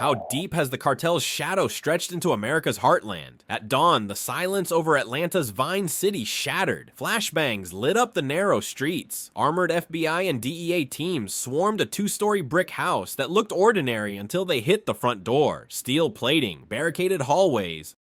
How deep has the cartel's shadow stretched into America's heartland? At dawn, the silence over Atlanta's Vine City shattered. Flashbangs lit up the narrow streets. Armored FBI and DEA teams swarmed a two-story brick house that looked ordinary until they hit the front door. Steel plating, barricaded hallways,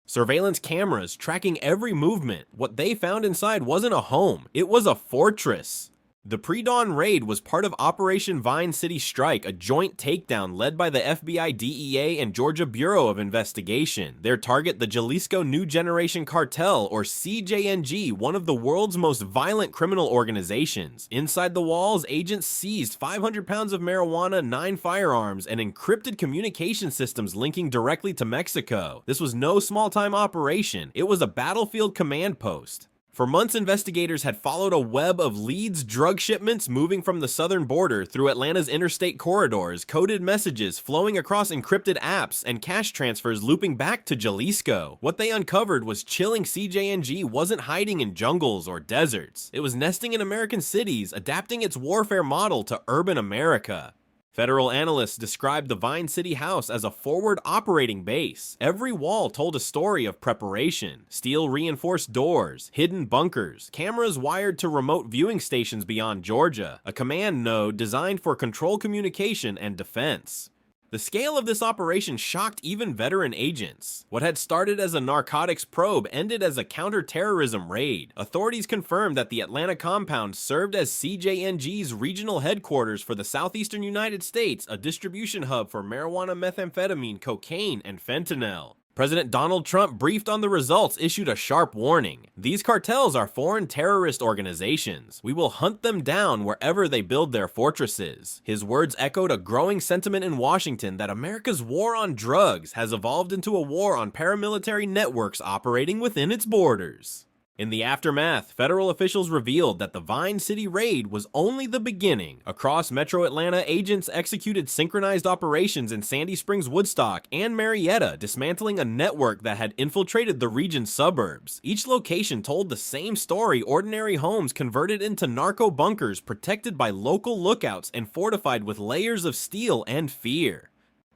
surveillance cameras tracking every movement. What they found inside wasn't a home, it was a fortress. The pre-dawn raid was part of Operation Vine City Strike, a joint takedown led by the FBI, DEA, and Georgia Bureau of Investigation. Their target, the Jalisco New Generation Cartel, or CJNG, one of the world's most violent criminal organizations. Inside the walls, agents seized 500 pounds of marijuana, 9 firearms, and encrypted communication systems linking directly to Mexico. This was no small-time operation, it was a battlefield command post. For months, investigators had followed a web of leads, drug shipments moving from the southern border through Atlanta's interstate corridors, coded messages flowing across encrypted apps, and cash transfers looping back to Jalisco. What they uncovered was chilling. CJNG wasn't hiding in jungles or deserts. It was nesting in American cities, adapting its warfare model to urban America. Federal analysts described the Vine City house as a forward operating base. Every wall told a story of preparation. Steel-reinforced doors, hidden bunkers, cameras wired to remote viewing stations beyond Georgia, a command node designed for control communication and defense. The scale of this operation shocked even veteran agents. What had started as a narcotics probe ended as a counter-terrorism raid. Authorities confirmed that the Atlanta compound served as CJNG's regional headquarters for the southeastern United States, a distribution hub for marijuana, methamphetamine, cocaine, and fentanyl. President Donald Trump, briefed on the results, issued a sharp warning. These cartels are foreign terrorist organizations. We will hunt them down wherever they build their fortresses. His words echoed a growing sentiment in Washington that America's war on drugs has evolved into a war on paramilitary networks operating within its borders. In the aftermath, federal officials revealed that the Vine City raid was only the beginning. Across Metro Atlanta, agents executed synchronized operations in Sandy Springs, Woodstock, and Marietta, dismantling a network that had infiltrated the region's suburbs. Each location told the same story: ordinary homes converted into narco bunkers, protected by local lookouts and fortified with layers of steel and fear.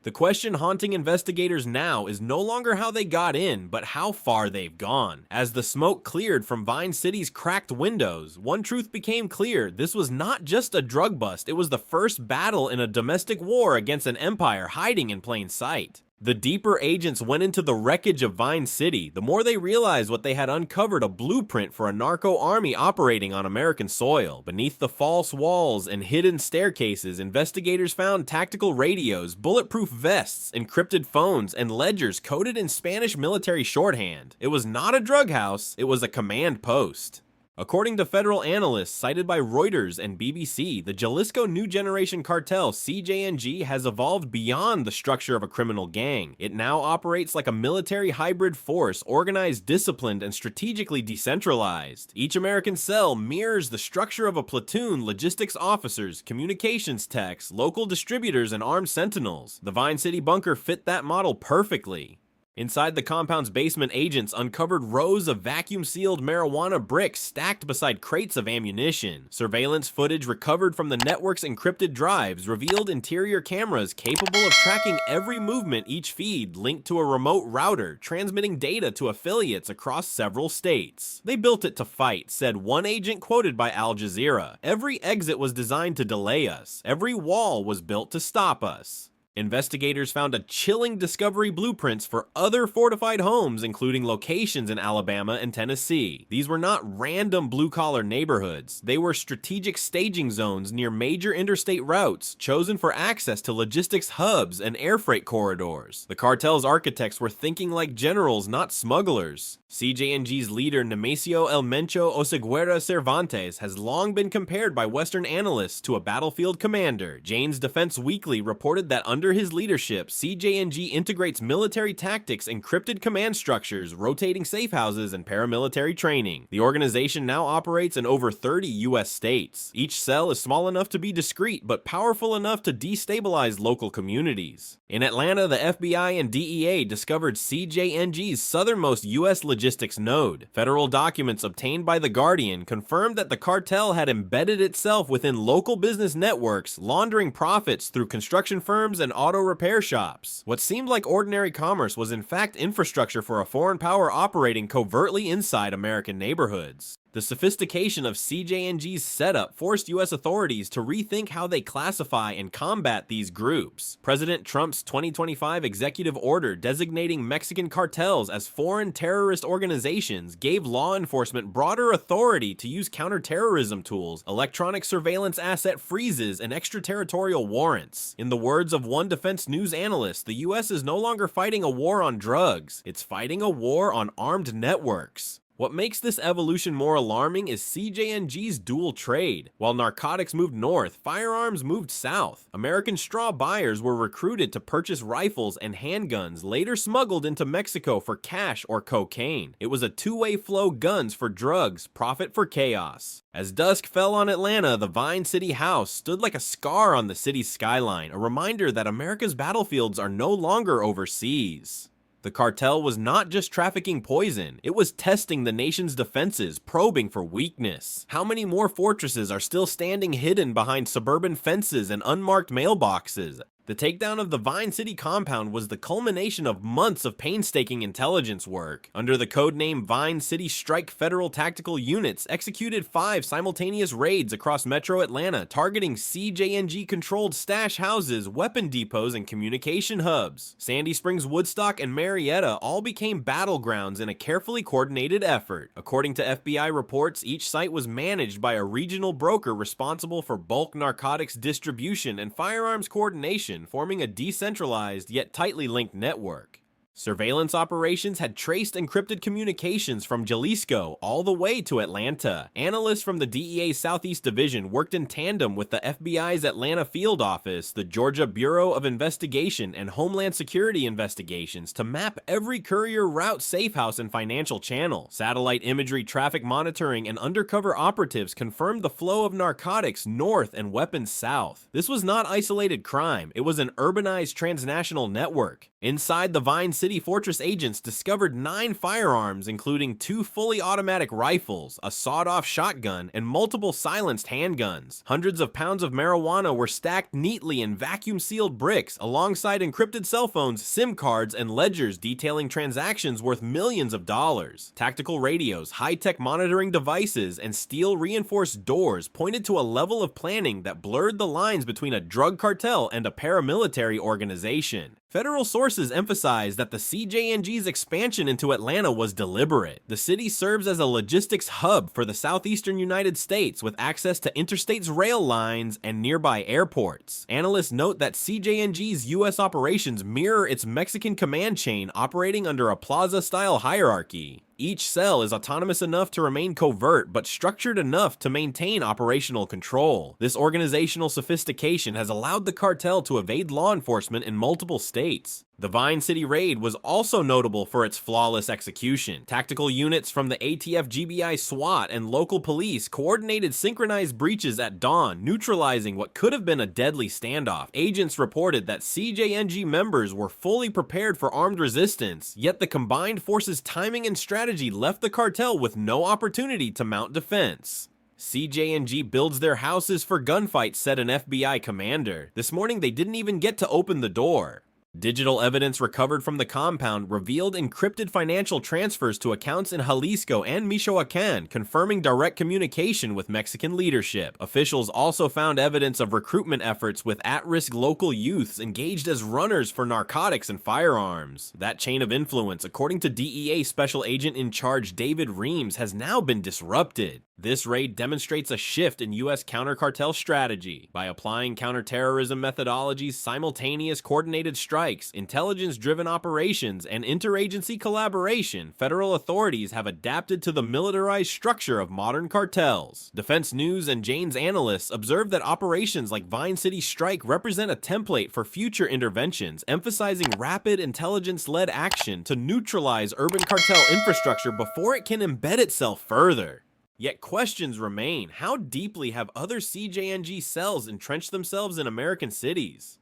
The question haunting investigators now is no longer how they got in, but how far they've gone. As the smoke cleared from Vine City's cracked windows, one truth became clear: this was not just a drug bust, it was the first battle in a domestic war against an empire hiding in plain sight. The deeper agents went into the wreckage of Vine City, the more they realized what they had uncovered: a blueprint for a narco army operating on American soil. Beneath the false walls and hidden staircases, investigators found tactical radios, bulletproof vests, encrypted phones, and ledgers coded in Spanish military shorthand. It was not a drug house, it was a command post. According to federal analysts cited by Reuters and BBC, the Jalisco New Generation Cartel, CJNG, has evolved beyond the structure of a criminal gang. It now operates like a military hybrid force, organized, disciplined, and strategically decentralized. Each American cell mirrors the structure of a platoon: logistics officers, communications techs, local distributors, and armed sentinels. The Vine City bunker fit that model perfectly. Inside the compound's basement, agents uncovered rows of vacuum-sealed marijuana bricks stacked beside crates of ammunition. Surveillance footage recovered from the network's encrypted drives revealed interior cameras capable of tracking every movement, each feed linked to a remote router, transmitting data to affiliates across several states. "They built it to fight," said one agent quoted by Al Jazeera. "Every exit was designed to delay us. Every wall was built to stop us." Investigators found a chilling discovery: blueprints for other fortified homes, including locations in Alabama and Tennessee. These were not random blue-collar neighborhoods. They were strategic staging zones near major interstate routes, chosen for access to logistics hubs and air freight corridors. The cartel's architects were thinking like generals, not smugglers. CJNG's leader, Nemesio El Mencho Oseguera Cervantes, has long been compared by Western analysts to a battlefield commander. Jane's Defense Weekly reported that under Under his leadership, CJNG integrates military tactics, encrypted command structures, rotating safe houses, and paramilitary training. The organization now operates in over 30 US states. Each cell is small enough to be discreet, but powerful enough to destabilize local communities. In Atlanta, the FBI and DEA discovered CJNG's southernmost US logistics node. Federal documents obtained by The Guardian confirmed that the cartel had embedded itself within local business networks, laundering profits through construction firms and auto repair shops. What seemed like ordinary commerce was in fact infrastructure for a foreign power operating covertly inside American neighborhoods. The sophistication of CJNG's setup forced US authorities to rethink how they classify and combat these groups. President Trump's 2025 executive order designating Mexican cartels as foreign terrorist organizations gave law enforcement broader authority to use counterterrorism tools, electronic surveillance asset freezes, and extraterritorial warrants. In the words of one defense news analyst, the US is no longer fighting a war on drugs, it's fighting a war on armed networks. What makes this evolution more alarming is CJNG's dual trade. While narcotics moved north, firearms moved south. American straw buyers were recruited to purchase rifles and handguns, later smuggled into Mexico for cash or cocaine. It was a two-way flow: guns for drugs, profit for chaos. As dusk fell on Atlanta, the Vine City House stood like a scar on the city's skyline, a reminder that America's battlefields are no longer overseas. The cartel was not just trafficking poison, it was testing the nation's defenses, probing for weakness. How many more fortresses are still standing hidden behind suburban fences and unmarked mailboxes? The takedown of the Vine City compound was the culmination of months of painstaking intelligence work. Under the codename Vine City Strike, federal tactical units executed 5 simultaneous raids across metro Atlanta, targeting CJNG-controlled stash houses, weapon depots, and communication hubs. Sandy Springs, Woodstock, and Marietta all became battlegrounds in a carefully coordinated effort. According to FBI reports, each site was managed by a regional broker responsible for bulk narcotics distribution and firearms coordination, forming a decentralized yet tightly linked network. Surveillance operations had traced encrypted communications from Jalisco all the way to Atlanta. Analysts from the DEA Southeast Division worked in tandem with the FBI's Atlanta Field Office, the Georgia Bureau of Investigation, and Homeland Security Investigations to map every courier route, safehouse, and financial channel. Satellite imagery, traffic monitoring, and undercover operatives confirmed the flow of narcotics north and weapons south. This was not isolated crime, it was an urbanized transnational network. Inside the Vine City Fortress, agents discovered 9 firearms, including 2 fully automatic rifles, a sawed-off shotgun, and multiple silenced handguns. Hundreds of pounds of marijuana were stacked neatly in vacuum-sealed bricks, alongside encrypted cell phones, SIM cards, and ledgers detailing transactions worth millions of dollars. Tactical radios, high-tech monitoring devices, and steel-reinforced doors pointed to a level of planning that blurred the lines between a drug cartel and a paramilitary organization. Federal sources emphasized that the CJNG's expansion into Atlanta was deliberate. The city serves as a logistics hub for the southeastern United States, with access to interstate's rail lines and nearby airports. Analysts note that CJNG's U.S. operations mirror its Mexican command chain, operating under a plaza-style hierarchy. Each cell is autonomous enough to remain covert, but structured enough to maintain operational control. This organizational sophistication has allowed the cartel to evade law enforcement in multiple states. The Vine City raid was also notable for its flawless execution. Tactical units from the ATF GBI SWAT and local police coordinated synchronized breaches at dawn, neutralizing what could have been a deadly standoff. Agents reported that CJNG members were fully prepared for armed resistance, yet the combined forces' timing and strategy left the cartel with no opportunity to mount defense. CJNG builds their houses for gunfights, said an FBI commander. This morning they didn't even get to open the door. Digital evidence recovered from the compound revealed encrypted financial transfers to accounts in Jalisco and Michoacán, confirming direct communication with Mexican leadership. Officials also found evidence of recruitment efforts with at-risk local youths engaged as runners for narcotics and firearms. That chain of influence, according to DEA Special Agent in Charge David Reams, has now been disrupted. This raid demonstrates a shift in U.S. counter-cartel strategy. By applying counterterrorism methodologies, simultaneous coordinated strikes, strikes, intelligence-driven operations, and interagency collaboration, federal authorities have adapted to the militarized structure of modern cartels. Defense News and Jane's analysts observe that operations like Vine City Strike represent a template for future interventions, emphasizing rapid intelligence-led action to neutralize urban cartel infrastructure before it can embed itself further. Yet questions remain. How deeply have other CJNG cells entrenched themselves in American cities?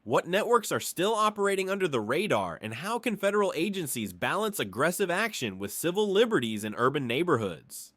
What networks are still operating under the radar, and how can federal agencies balance aggressive action with civil liberties in urban neighborhoods?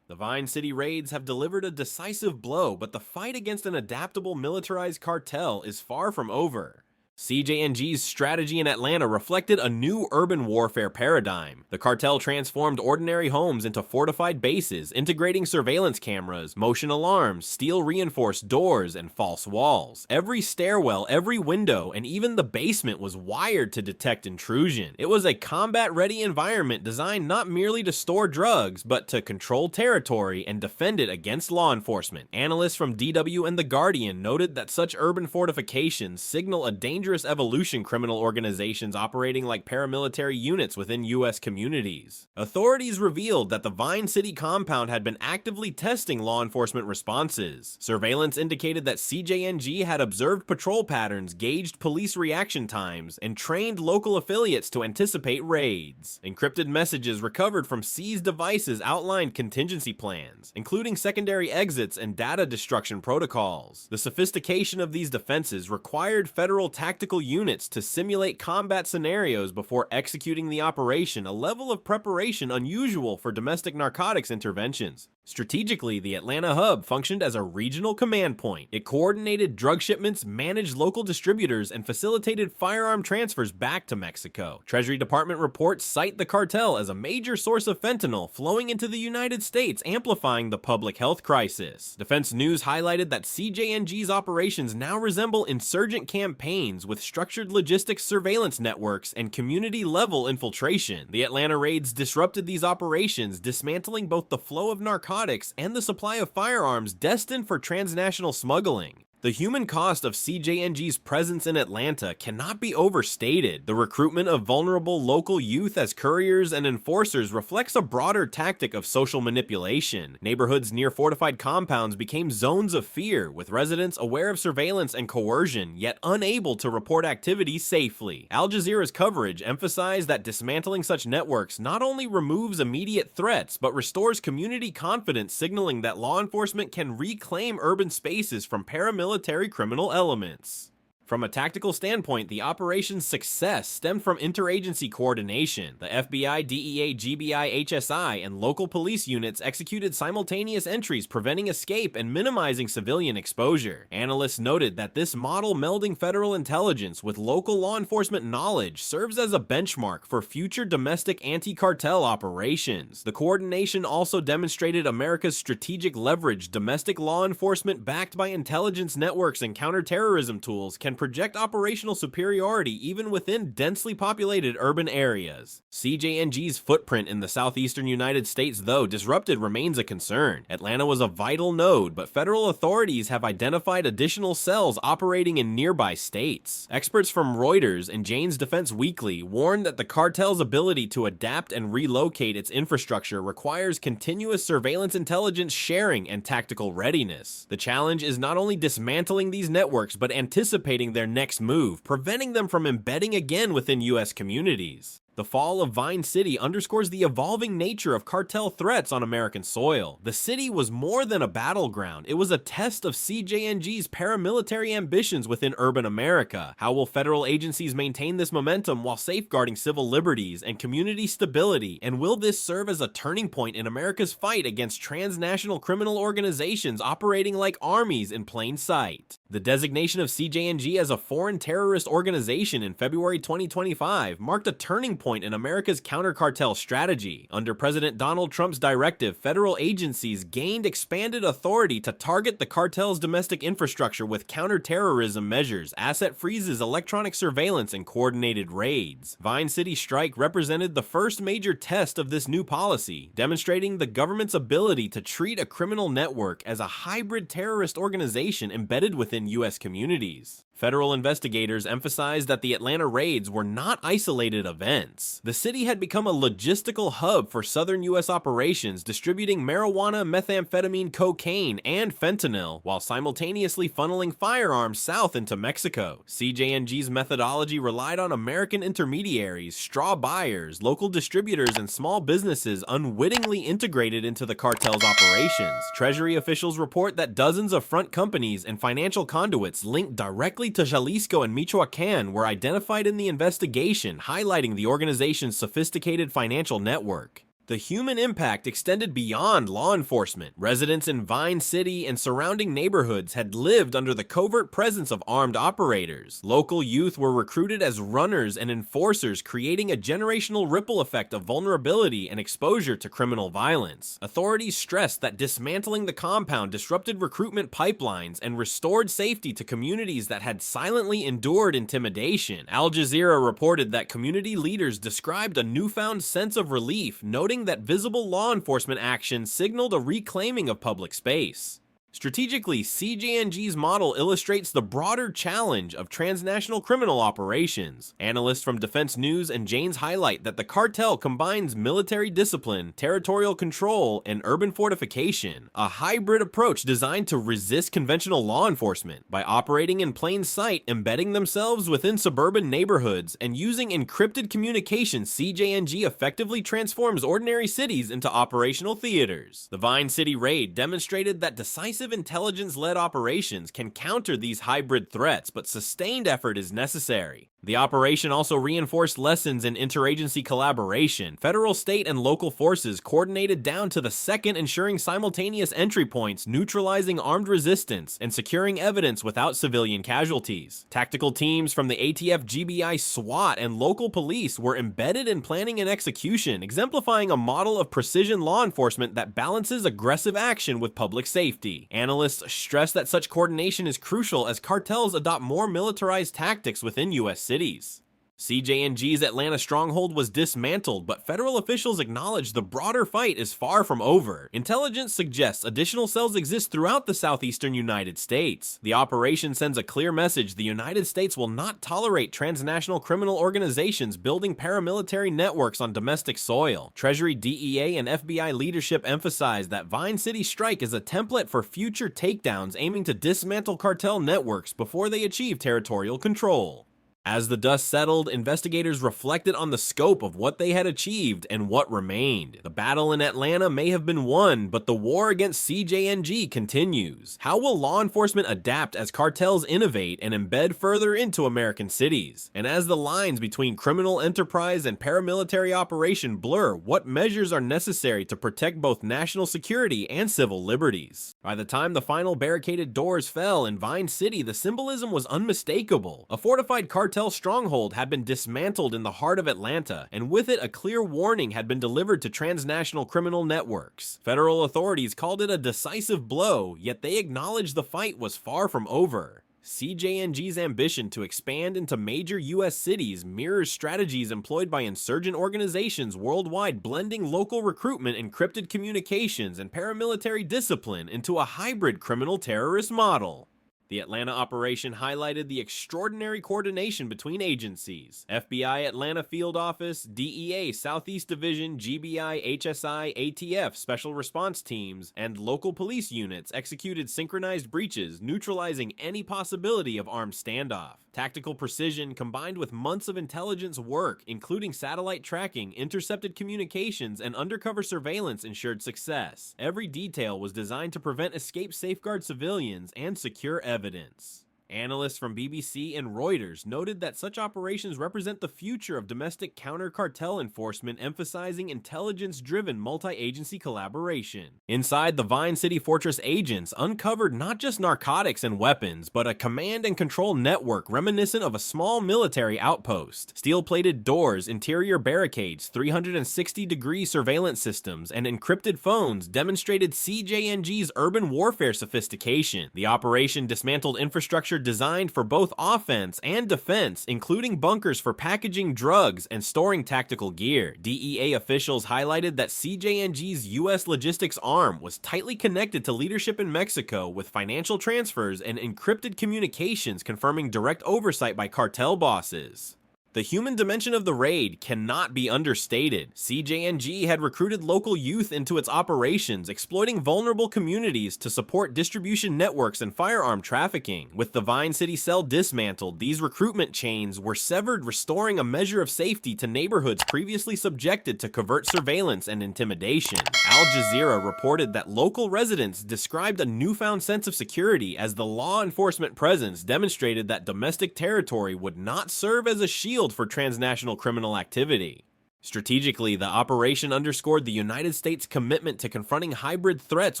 The Vine City raids have delivered a decisive blow, but the fight against an adaptable militarized cartel is far from over. CJNG's strategy in Atlanta reflected a new urban warfare paradigm. The cartel transformed ordinary homes into fortified bases, integrating surveillance cameras, motion alarms, steel-reinforced doors, and false walls. Every stairwell, every window, and even the basement was wired to detect intrusion. It was a combat-ready environment designed not merely to store drugs, but to control territory and defend it against law enforcement. Analysts from DW and The Guardian noted that such urban fortifications signal a dangerous evolution criminal organizations operating like paramilitary units within U.S. communities. Authorities revealed that the Vine City compound had been actively testing law enforcement responses. Surveillance indicated that CJNG had observed patrol patterns, gauged police reaction times, and trained local affiliates to anticipate raids. Encrypted messages recovered from seized devices outlined contingency plans, including secondary exits and data destruction protocols. The sophistication of these defenses required federal tactical units to simulate combat scenarios before executing the operation, a level of preparation unusual for domestic narcotics interventions. Strategically, the Atlanta hub functioned as a regional command point. It coordinated drug shipments, managed local distributors, and facilitated firearm transfers back to Mexico. Treasury Department reports cite the cartel as a major source of fentanyl flowing into the United States, amplifying the public health crisis. Defense News highlighted that CJNG's operations now resemble insurgent campaigns with structured logistics surveillance networks and community-level infiltration. The Atlanta raids disrupted these operations, dismantling both the flow of narcotics and the supply of firearms destined for transnational smuggling. The human cost of CJNG's presence in Atlanta cannot be overstated. The recruitment of vulnerable local youth as couriers and enforcers reflects a broader tactic of social manipulation. Neighborhoods near fortified compounds became zones of fear, with residents aware of surveillance and coercion, yet unable to report activity safely. Al Jazeera's coverage emphasized that dismantling such networks not only removes immediate threats, but restores community confidence, signaling that law enforcement can reclaim urban spaces from paramilitary criminal elements. From a tactical standpoint, the operation's success stemmed from interagency coordination. The FBI, DEA, GBI, HSI, and local police units executed simultaneous entries, preventing escape and minimizing civilian exposure. Analysts noted that this model, melding federal intelligence with local law enforcement knowledge, serves as a benchmark for future domestic anti-cartel operations. The coordination also demonstrated America's strategic leverage. Domestic law enforcement backed by intelligence networks and counterterrorism tools can project operational superiority even within densely populated urban areas. CJNG's footprint in the southeastern United States, though disrupted, remains a concern. Atlanta was a vital node, but federal authorities have identified additional cells operating in nearby states. Experts from Reuters and Jane's Defense Weekly warned that the cartel's ability to adapt and relocate its infrastructure requires continuous surveillance intelligence sharing and tactical readiness. The challenge is not only dismantling these networks, but anticipating their next move, preventing them from embedding again within U.S. communities. The fall of Vine City underscores the evolving nature of cartel threats on American soil. The city was more than a battleground. It was a test of CJNG's paramilitary ambitions within urban America. How will federal agencies maintain this momentum while safeguarding civil liberties and community stability? And will this serve as a turning point in America's fight against transnational criminal organizations operating like armies in plain sight? The designation of CJNG as a foreign terrorist organization in February 2025 marked a turning point in America's counter-cartel strategy. Under President Donald Trump's directive, federal agencies gained expanded authority to target the cartel's domestic infrastructure with counter-terrorism measures, asset freezes, electronic surveillance, and coordinated raids. Vine City Strike represented the first major test of this new policy, demonstrating the government's ability to treat a criminal network as a hybrid terrorist organization embedded within U.S. communities. Federal investigators emphasized that the Atlanta raids were not isolated events. The city had become a logistical hub for southern U.S. operations, distributing marijuana, methamphetamine, cocaine, and fentanyl, while simultaneously funneling firearms south into Mexico. CJNG's methodology relied on American intermediaries, straw buyers, local distributors, and small businesses unwittingly integrated into the cartel's operations. Treasury officials report that dozens of front companies and financial conduits linked directly to Jalisco and Michoacán were identified in the investigation, highlighting the organization's sophisticated financial network. The human impact extended beyond law enforcement. Residents in Vine City and surrounding neighborhoods had lived under the covert presence of armed operators. Local youth were recruited as runners and enforcers, creating a generational ripple effect of vulnerability and exposure to criminal violence. Authorities stressed that dismantling the compound disrupted recruitment pipelines and restored safety to communities that had silently endured intimidation. Al Jazeera reported that community leaders described a newfound sense of relief, noting that visible law enforcement action signaled a reclaiming of public space. Strategically, CJNG's model illustrates the broader challenge of transnational criminal operations. Analysts from Defense News and Jane's highlight that the cartel combines military discipline, territorial control, and urban fortification, a hybrid approach designed to resist conventional law enforcement. By operating in plain sight, embedding themselves within suburban neighborhoods, and using encrypted communication, CJNG effectively transforms ordinary cities into operational theaters. The Vine City raid demonstrated that decisive intelligence-led operations can counter these hybrid threats, but sustained effort is necessary. The operation also reinforced lessons in interagency collaboration. Federal, state, and local forces coordinated down to the second, ensuring simultaneous entry points, neutralizing armed resistance, and securing evidence without civilian casualties. Tactical teams from the ATF, GBI, SWAT, and local police were embedded in planning and execution, exemplifying a model of precision law enforcement that balances aggressive action with public safety. Analysts stress that such coordination is crucial as cartels adopt more militarized tactics within U.S. cities. CJNG's Atlanta stronghold was dismantled, but federal officials acknowledge the broader fight is far from over. Intelligence suggests additional cells exist throughout the southeastern United States. The operation sends a clear message: the United States will not tolerate transnational criminal organizations building paramilitary networks on domestic soil. Treasury, DEA, and FBI leadership emphasize that Vine City strike is a template for future takedowns aiming to dismantle cartel networks before they achieve territorial control. As the dust settled, investigators reflected on the scope of what they had achieved and what remained. The battle in Atlanta may have been won, but the war against CJNG continues. How will law enforcement adapt as cartels innovate and embed further into American cities? And as the lines between criminal enterprise and paramilitary operation blur, what measures are necessary to protect both national security and civil liberties? By the time the final barricaded doors fell in Vine City, the symbolism was unmistakable. A fortified cartel stronghold had been dismantled in the heart of Atlanta, and with it a clear warning had been delivered to transnational criminal networks. Federal authorities called it a decisive blow, yet they acknowledged the fight was far from over. CJNG's ambition to expand into major U.S. cities mirrors strategies employed by insurgent organizations worldwide, blending local recruitment, encrypted communications, and paramilitary discipline into a hybrid criminal terrorist model. The Atlanta operation highlighted the extraordinary coordination between agencies. FBI Atlanta Field Office, DEA Southeast Division, GBI, HSI, ATF Special Response Teams, and local police units executed synchronized breaches, neutralizing any possibility of armed standoff. Tactical precision combined with months of intelligence work, including satellite tracking, intercepted communications, and undercover surveillance, ensured success. Every detail was designed to prevent escape, safeguard civilians, and secure evidence. Analysts from BBC and Reuters noted that such operations represent the future of domestic counter-cartel enforcement, emphasizing intelligence-driven multi-agency collaboration. Inside, the Vine City Fortress agents uncovered not just narcotics and weapons, but a command and control network reminiscent of a small military outpost. Steel-plated doors, interior barricades, 360-degree surveillance systems, and encrypted phones demonstrated CJNG's urban warfare sophistication. The operation dismantled infrastructure designed for both offense and defense, including bunkers for packaging drugs and storing tactical gear. DEA officials highlighted that CJNG's U.S. logistics arm was tightly connected to leadership in Mexico, with financial transfers and encrypted communications confirming direct oversight by cartel bosses. The human dimension of the raid cannot be understated. CJNG had recruited local youth into its operations, exploiting vulnerable communities to support distribution networks and firearm trafficking. With the Vine City cell dismantled, these recruitment chains were severed, restoring a measure of safety to neighborhoods previously subjected to covert surveillance and intimidation. Al Jazeera reported that local residents described a newfound sense of security as the law enforcement presence demonstrated that domestic territory would not serve as a shield for transnational criminal activity. Strategically, the operation underscored the United States' commitment to confronting hybrid threats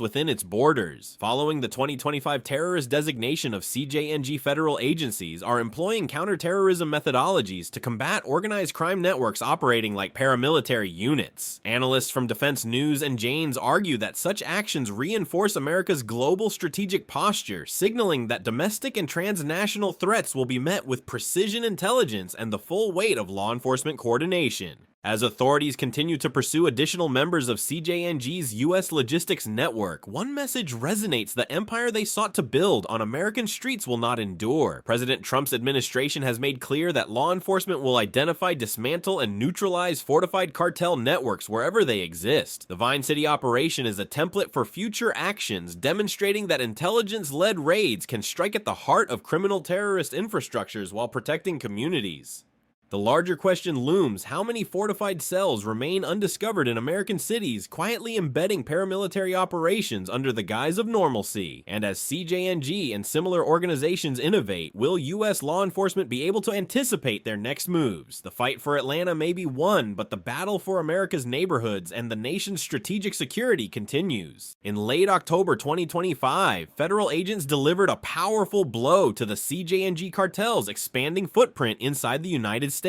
within its borders. Following the 2025 terrorist designation of CJNG, federal agencies are employing counterterrorism methodologies to combat organized crime networks operating like paramilitary units. Analysts from Defense News and Janes argue that such actions reinforce America's global strategic posture, signaling that domestic and transnational threats will be met with precision intelligence and the full weight of law enforcement coordination. As authorities continue to pursue additional members of CJNG's U.S. logistics network, one message resonates: the empire they sought to build on American streets will not endure. President Trump's administration has made clear that law enforcement will identify, dismantle, and neutralize fortified cartel networks wherever they exist. The Vine City operation is a template for future actions, demonstrating that intelligence-led raids can strike at the heart of criminal terrorist infrastructures while protecting communities. The larger question looms: how many fortified cells remain undiscovered in American cities, quietly embedding paramilitary operations under the guise of normalcy? And as CJNG and similar organizations innovate, will U.S. law enforcement be able to anticipate their next moves? The fight for Atlanta may be won, but the battle for America's neighborhoods and the nation's strategic security continues. In late October 2025, federal agents delivered a powerful blow to the CJNG cartel's expanding footprint inside the United States.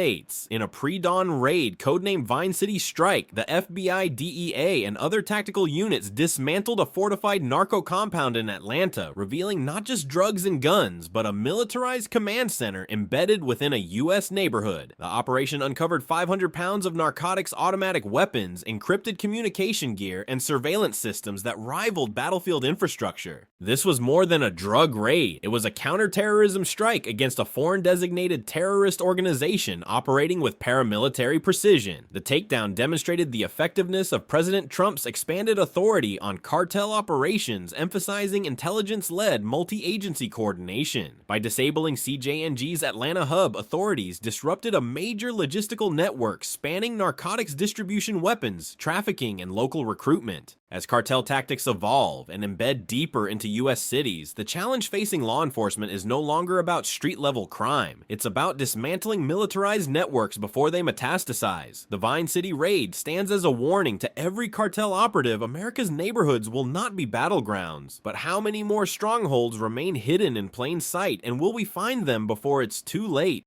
In a pre-dawn raid codenamed Vine City Strike, the FBI, DEA, and other tactical units dismantled a fortified narco compound in Atlanta, revealing not just drugs and guns, but a militarized command center embedded within a U.S. neighborhood. The operation uncovered 500 pounds of narcotics, automatic weapons, encrypted communication gear, and surveillance systems that rivaled battlefield infrastructure. This was more than a drug raid. It was a counterterrorism strike against a foreign-designated terrorist organization operating with paramilitary precision. The takedown demonstrated the effectiveness of President Trump's expanded authority on cartel operations, emphasizing intelligence-led multi-agency coordination. By disabling CJNG's Atlanta hub, authorities disrupted a major logistical network spanning narcotics distribution, weapons, trafficking, and local recruitment. As cartel tactics evolve and embed deeper into U.S. cities, the challenge facing law enforcement is no longer about street-level crime. It's about dismantling militarized networks before they metastasize. The Vine City raid stands as a warning to every cartel operative: America's neighborhoods will not be battlegrounds. But how many more strongholds remain hidden in plain sight, and will we find them before it's too late?